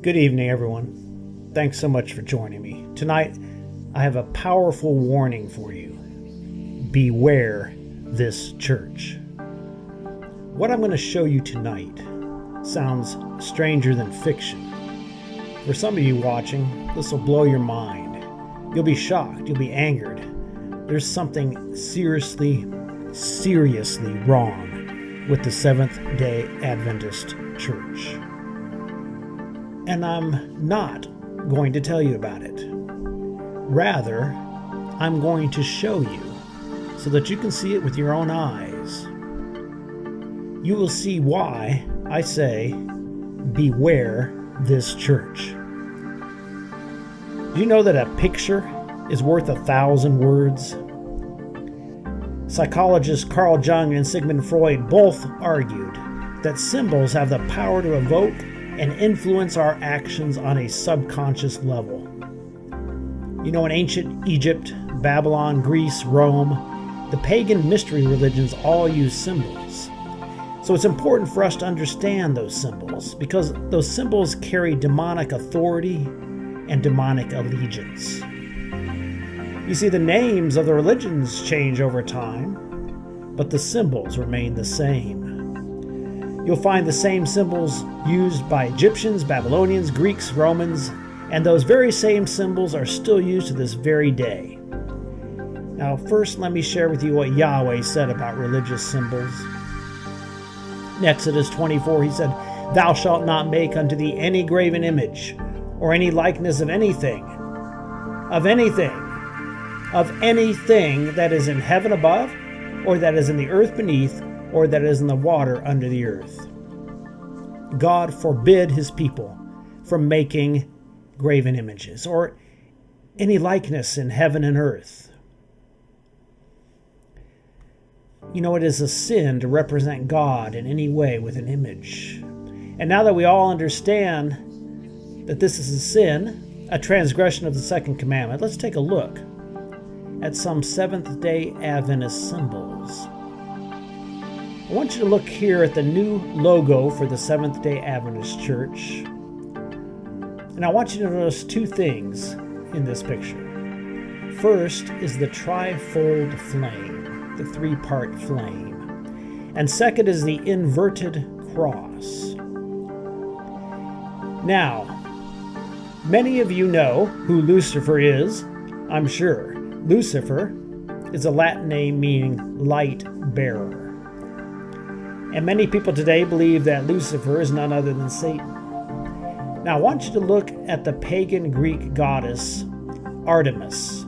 Good evening, everyone. Thanks so much for joining me. Tonight, I have a powerful warning for you. Beware this church. What I'm going to show you tonight sounds stranger than fiction. For some of you watching, this will blow your mind. You'll be shocked. You'll be angered. There's something seriously wrong with the Seventh-day Adventist Church. And I'm not going to tell you about it. Rather, I'm going to show you so that you can see it with your own eyes. You will see why I say, beware this church. Do you know that a picture is worth 1,000 words? Psychologists Carl Jung and Sigmund Freud both argued that symbols have the power to evoke and influence our actions on a subconscious level. You know, in ancient Egypt, Babylon, Greece, Rome, the pagan mystery religions all use symbols. So it's important for us to understand those symbols because those symbols carry demonic authority and demonic allegiance. You see, the names of the religions change over time, but the symbols remain the same. You'll find the same symbols used by Egyptians, Babylonians, Greeks, Romans, and those very same symbols are still used to this very day. Now, first, let me share with you what Yahweh said about religious symbols. In Exodus 24, he said, "Thou shalt not make unto thee any graven image, or any likeness of anything that is in heaven above, or that is in the earth beneath, or that is in the water under the earth." God forbid his people from making graven images or any likeness in heaven and earth. You know, it is a sin to represent God in any way with an image. And now that we all understand that this is a sin, a transgression of the second commandment, let's take a look at some Seventh-day Adventist symbols. I want you to look here at the new logo for the Seventh-day Adventist Church. And I want you to notice two things in this picture. First is the trifold flame, the three-part flame. And second is the inverted cross. Now, many of you know who Lucifer is, I'm sure. Lucifer is a Latin name meaning light bearer. And many people today believe that Lucifer is none other than Satan. Now I want you to look at the pagan Greek goddess Artemis.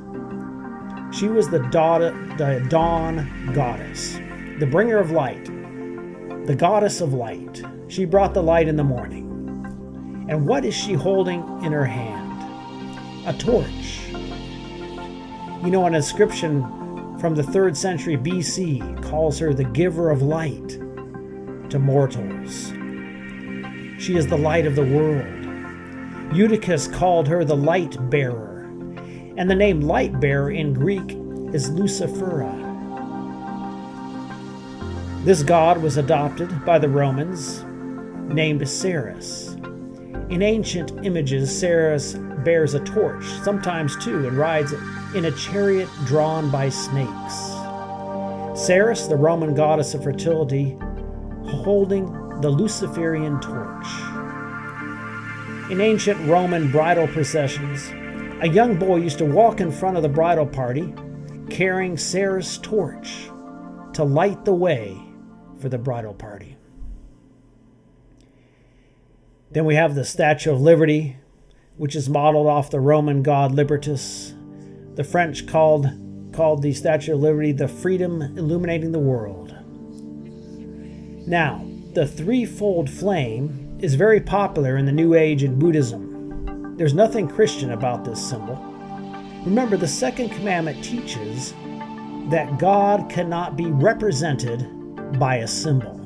She was the dawn goddess, the bringer of light, the goddess of light. She brought the light in the morning. And what is she holding in her hand? A torch. You know, an inscription from the 3rd century BC calls her the giver of light to mortals. She is the light of the world. Eutychus called her the light bearer, and the name light bearer in Greek is Lucifera. This god was adopted by the Romans, named Ceres. In ancient images, Ceres bears a torch, sometimes two, and rides in a chariot drawn by snakes. Ceres, the Roman goddess of fertility, holding the Luciferian torch. In ancient Roman bridal processions, a young boy used to walk in front of the bridal party carrying Ceres' torch to light the way for the bridal party. Then we have the Statue of Liberty, which is modeled off the Roman god Libertas. The French called the Statue of Liberty the freedom illuminating the world. Now, the threefold flame is very popular in the New Age in Buddhism. There's nothing Christian about this symbol. Remember, the second commandment teaches that God cannot be represented by a symbol.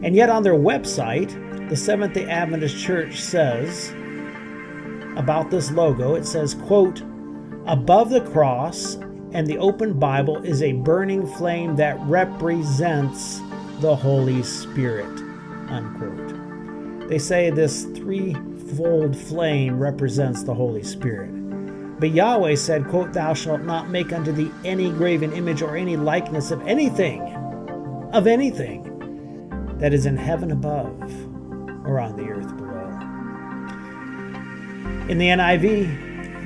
And yet on their website, the Seventh-day Adventist Church says about this logo, it says, quote, "Above the cross and the open Bible is a burning flame that represents the Holy Spirit," unquote. They say this threefold flame represents the Holy Spirit. But Yahweh said, quote, "Thou shalt not make unto thee any graven image or any likeness of anything that is in heaven above or on the earth below." In the NIV,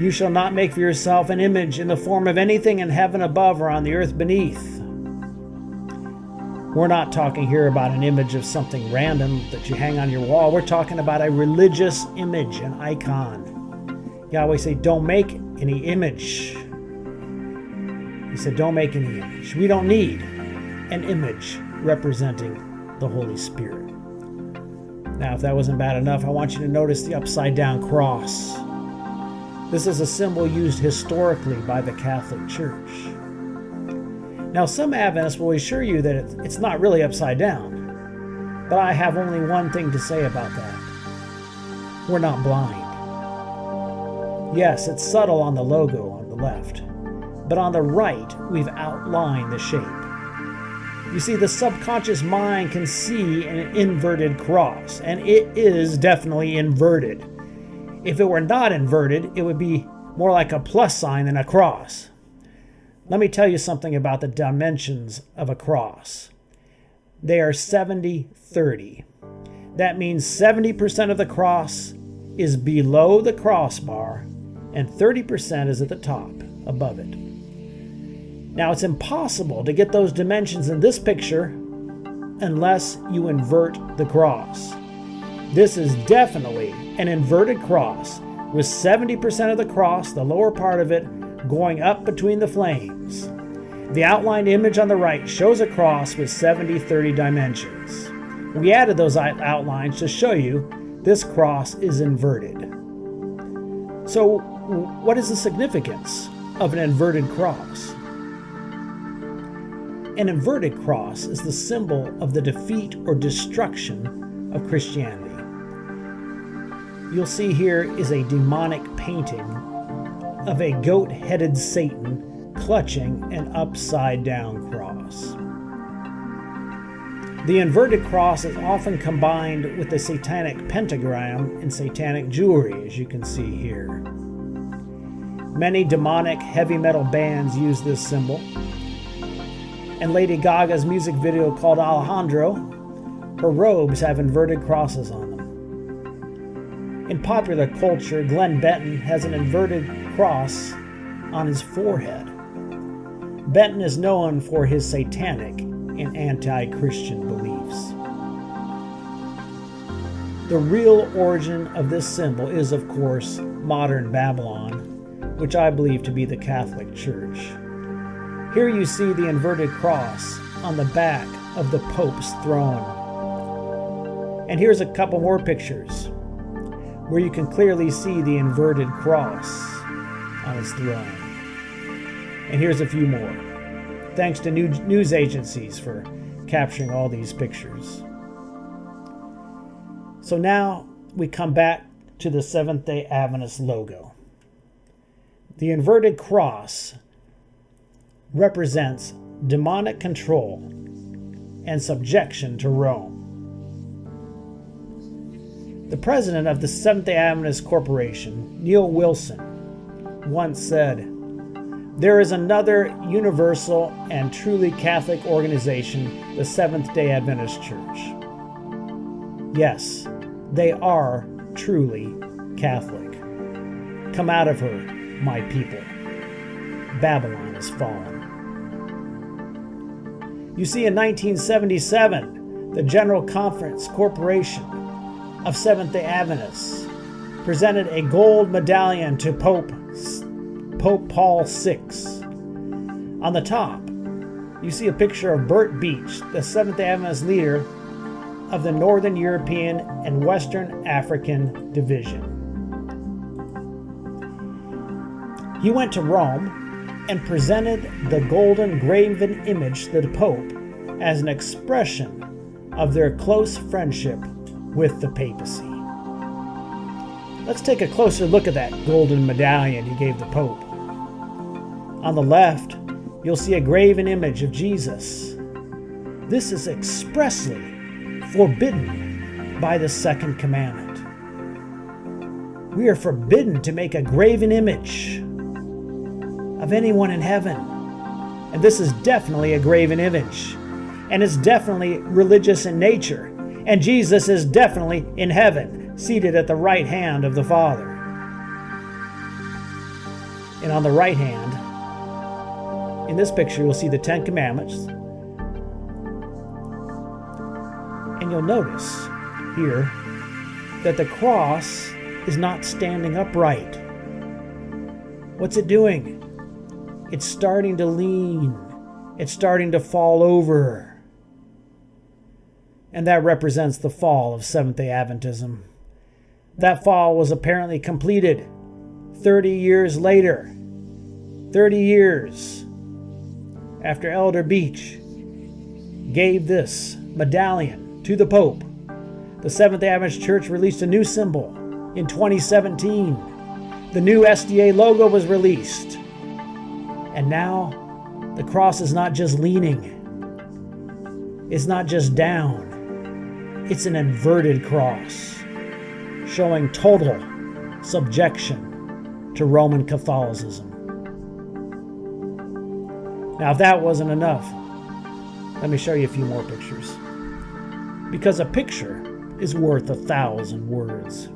"You shall not make for yourself an image in the form of anything in heaven above or on the earth beneath." We're not talking here about an image of something random that you hang on your wall. We're talking about a religious image, an icon. Yahweh said, don't make any image. He said, don't make any image. We don't need an image representing the Holy Spirit. Now, if that wasn't bad enough, I want you to notice the upside-down cross. This is a symbol used historically by the Catholic Church. Now, some Adventists will assure you that it's not really upside down, but I have only one thing to say about that. We're not blind. Yes, it's subtle on the logo on the left, but on the right, we've outlined the shape. You see, the subconscious mind can see an inverted cross, and it is definitely inverted. If it were not inverted, it would be more like a plus sign than a cross. Let me tell you something about the dimensions of a cross. They are 70-30. That means 70% of the cross is below the crossbar, and 30% is at the top, above it. Now, it's impossible to get those dimensions in this picture unless you invert the cross. This is definitely an inverted cross, with 70% of the cross, the lower part of it, going up between the flames. The outlined image on the right shows a cross with 70-30 dimensions. We added those outlines to show you this cross is inverted. So, what is the significance of an inverted cross? An inverted cross is the symbol of the defeat or destruction of Christianity. You'll see here is a demonic painting of a goat-headed Satan clutching an upside-down cross. The inverted cross is often combined with the satanic pentagram in satanic jewelry, as you can see here. Many demonic heavy metal bands use this symbol. In Lady Gaga's music video called Alejandro, her robes have inverted crosses on them. In popular culture, Glenn Benton has an inverted cross on his forehead. Benton is known for his satanic and anti-Christian beliefs. The real origin of this symbol is, of course, modern Babylon, which I believe to be the Catholic Church. Here you see the inverted cross on the back of the Pope's throne. And here's a couple more pictures where you can clearly see the inverted cross on his throne. And here's a few more. Thanks to news agencies for capturing all these pictures. So now we come back to the Seventh-day Adventist logo. The inverted cross represents demonic control and subjection to Rome. The president of the Seventh-day Adventist Corporation, Neil Wilson, once said, "There is another universal and truly Catholic organization, the Seventh-day Adventist Church." Yes, they are truly Catholic. Come out of her, my people. Babylon is fallen. You see, in 1977, the General Conference Corporation of Seventh-day Adventists presented a gold medallion to Pope Paul VI. On the top, you see a picture of Bert Beach, the Seventh-day Adventist leader of the Northern European and Western African Division. He went to Rome and presented the golden graven image to the Pope as an expression of their close friendship with the papacy. Let's take a closer look at that golden medallion he gave the Pope. On the left, you'll see a graven image of Jesus. This is expressly forbidden by the second commandment. We are forbidden to make a graven image of anyone in heaven. And this is definitely a graven image. And it's definitely religious in nature. And Jesus is definitely in heaven, seated at the right hand of the Father. And on the right hand, in this picture, you'll see the Ten Commandments. And you'll notice here that the cross is not standing upright. What's it doing? It's starting to lean. It's starting to fall over. And that represents the fall of Seventh-day Adventism. That fall was apparently completed 30 years later. 30 years after Elder Beach gave this medallion to the Pope. The Seventh-day Adventist Church released a new symbol in 2017. The new SDA logo was released. And now the cross is not just leaning. It's not just down. It's an inverted cross, showing total subjection to Roman Catholicism. Now, if that wasn't enough, let me show you a few more pictures. Because a picture is worth 1,000 words.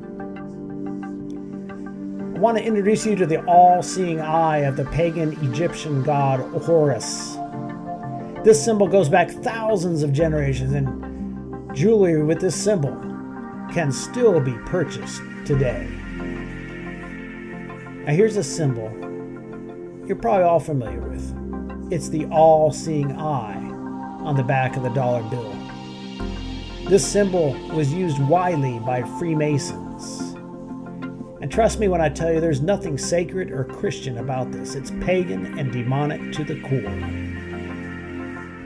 I want to introduce you to the all-seeing eye of the pagan Egyptian god Horus. This symbol goes back thousands of generations, and jewelry with this symbol can still be purchased today. Now here's a symbol you're probably all familiar with. It's the all-seeing eye on the back of the dollar bill. This symbol was used widely by Freemasons. And trust me when I tell you there's nothing sacred or Christian about this. It's pagan and demonic to the core.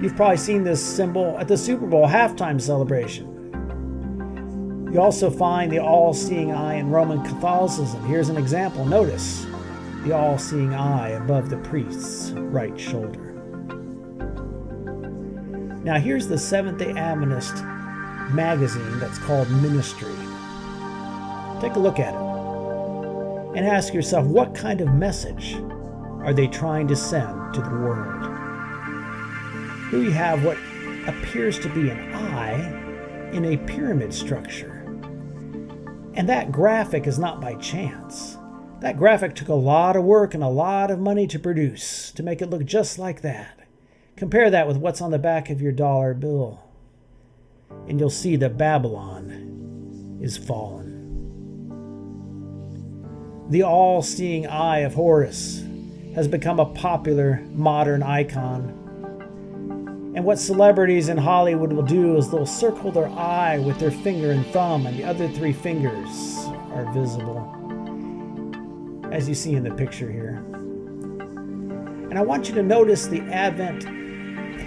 You've probably seen this symbol at the Super Bowl halftime celebration. You also find the all-seeing eye in Roman Catholicism. Here's an example. Notice the all-seeing eye above the priest's right shoulder. Now here's the Seventh-day Adventist magazine that's called Ministry. Take a look at it and ask yourself, what kind of message are they trying to send to the world? Here you have what appears to be an eye in a pyramid structure. And that graphic is not by chance. That graphic took a lot of work and a lot of money to produce to make it look just like that. Compare that with what's on the back of your dollar bill, and you'll see that Babylon is fallen. The all-seeing eye of Horus has become a popular modern icon. And what celebrities in Hollywood will do is they'll circle their eye with their finger and thumb, and the other three fingers are visible, as you see in the picture here. And I want you to notice the Advent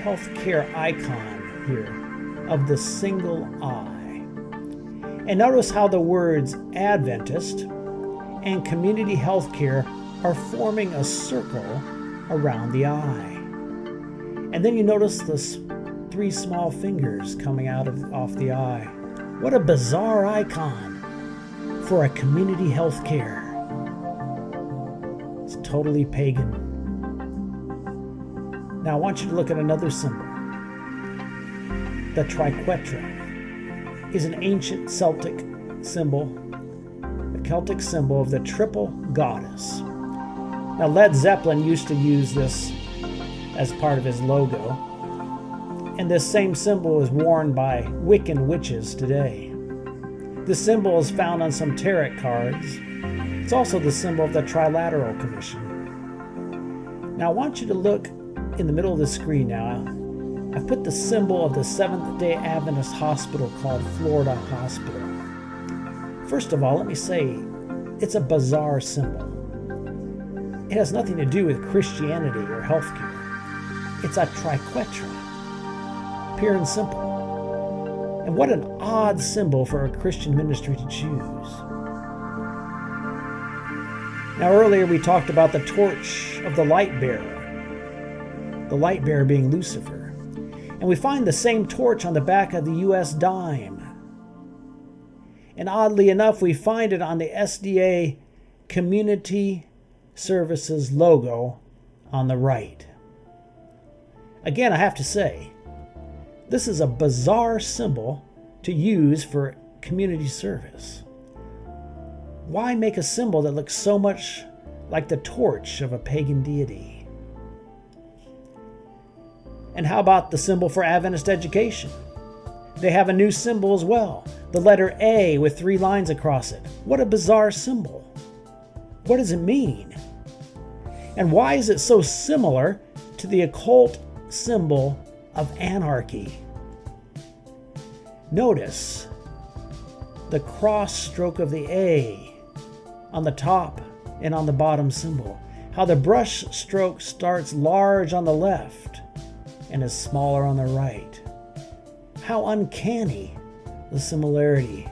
healthcare icon here of the single eye. And notice how the words Adventist and community healthcare are forming a circle around the eye. And then you notice the three small fingers coming out off the eye. What a bizarre icon for a community healthcare. It's totally pagan. Now I want you to look at another symbol. The triquetra is an ancient Celtic symbol, a Celtic symbol of the triple goddess. Now Led Zeppelin used to use this as part of his logo, and this same symbol is worn by Wiccan witches today. This symbol is found on some tarot cards. It's also the symbol of the Trilateral Commission. Now I want you to look in the middle of the screen now. I've put the symbol of the Seventh-day Adventist hospital called Florida Hospital. First of all, let me say, it's a bizarre symbol. It has nothing to do with Christianity or healthcare. It's a triquetra, pure and simple. And what an odd symbol for a Christian ministry to choose. Now earlier we talked about the torch of the light bearer being Lucifer. And we find the same torch on the back of the U.S. dime. And oddly enough, we find it on the SDA Community Services logo on the right. Again, I have to say, this is a bizarre symbol to use for community service. Why make a symbol that looks so much like the torch of a pagan deity? And how about the symbol for Adventist education? They have a new symbol as well, the letter A with 3 lines across it. What a bizarre symbol. What does it mean? And why is it so similar to the occult symbol of anarchy? Notice the cross stroke of the A on the top and on the bottom symbol. How the brush stroke starts large on the left and is smaller on the right. How uncanny the similarity.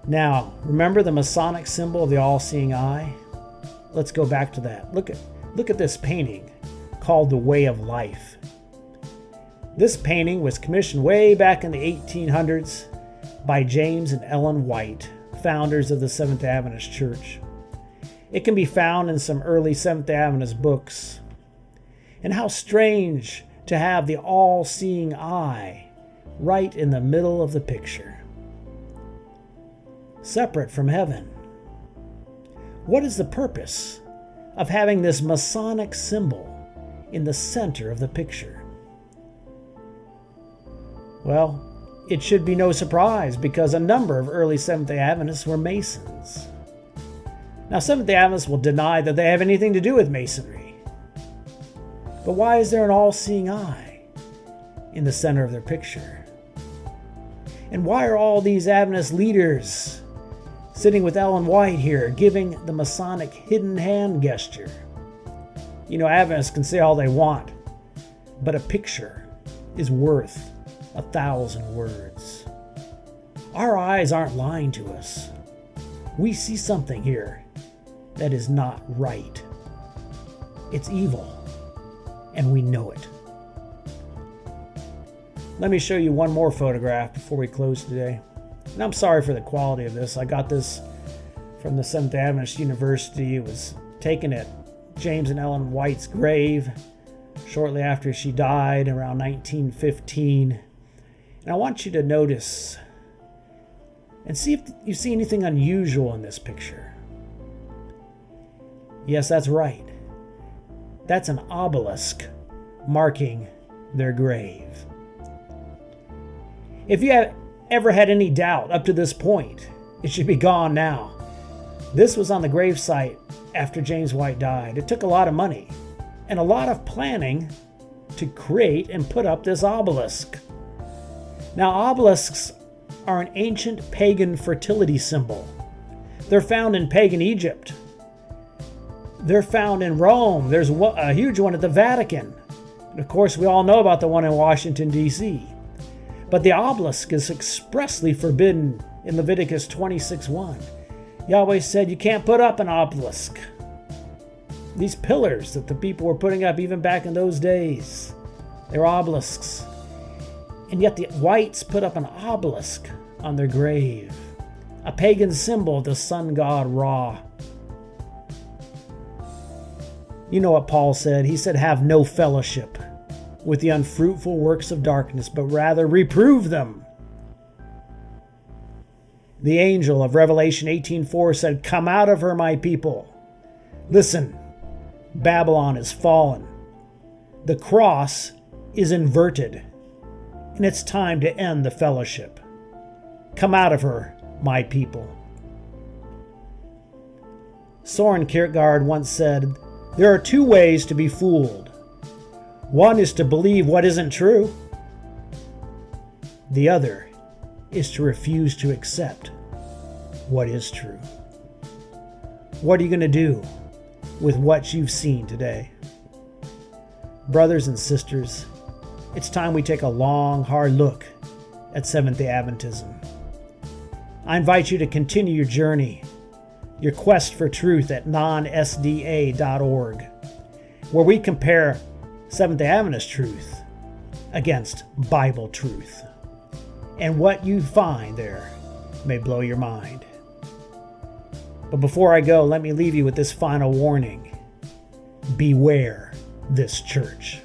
Now, remember the Masonic symbol of the all-seeing eye? Let's go back to that. Look at this painting called The Way of Life. This painting was commissioned way back in the 1800s by James and Ellen White, founders of the Seventh Adventist Church. It can be found in some early Seventh Adventist books. And how strange to have the all-seeing eye right in the middle of the picture, separate from heaven. What is the purpose of having this Masonic symbol in the center of the picture? Well, it should be no surprise because a number of early Seventh-day Adventists were Masons. Now, Seventh-day Adventists will deny that they have anything to do with Masonry. But why is there an all-seeing eye in the center of their picture? And why are all these Adventist leaders sitting with Ellen White here, giving the Masonic hidden hand gesture? You know, Adventists can say all they want, but a picture is worth 1,000 words. Our eyes aren't lying to us. We see something here that is not right. It's evil, and we know it. Let me show you one more photograph before we close today. And I'm sorry for the quality of this. I got this from the Seventh Adventist University. It was taken at James and Ellen White's grave shortly after she died, around 1915. And I want you to notice and see if you see anything unusual in this picture. Yes, that's right. That's an obelisk marking their grave. If you have ever had any doubt up to this point, it should be gone now. This was on the gravesite after James White died. It took a lot of money and a lot of planning to create and put up this obelisk. Now, obelisks are an ancient pagan fertility symbol. They're found in pagan Egypt. They're found in Rome. There's a huge one at the Vatican. And of course, we all know about the one in Washington, D.C. But the obelisk is expressly forbidden in Leviticus 26:1. Yahweh said you can't put up an obelisk. These pillars that the people were putting up even back in those days, they're obelisks. And yet the whites put up an obelisk on their grave, a pagan symbol of the sun god Ra. You know what Paul said? He said, have no fellowship with the unfruitful works of darkness, but rather reprove them. The angel of Revelation 18:4 said, come out of her, my people. Listen, Babylon is fallen. The cross is inverted, and it's time to end the fellowship. Come out of her, my people. Soren Kierkegaard once said, there are 2 ways to be fooled. One is to believe what isn't true. The other is to refuse to accept what is true. What are you going to do with what you've seen today? Brothers and sisters, it's time we take a long, hard look at Seventh-day Adventism. I invite you to continue your journey, your quest for truth at nonsda.org, where we compare Seventh-day Adventist truth against Bible truth. and what you find there may blow your mind. But before I go, let me leave you with this final warning. Beware this church.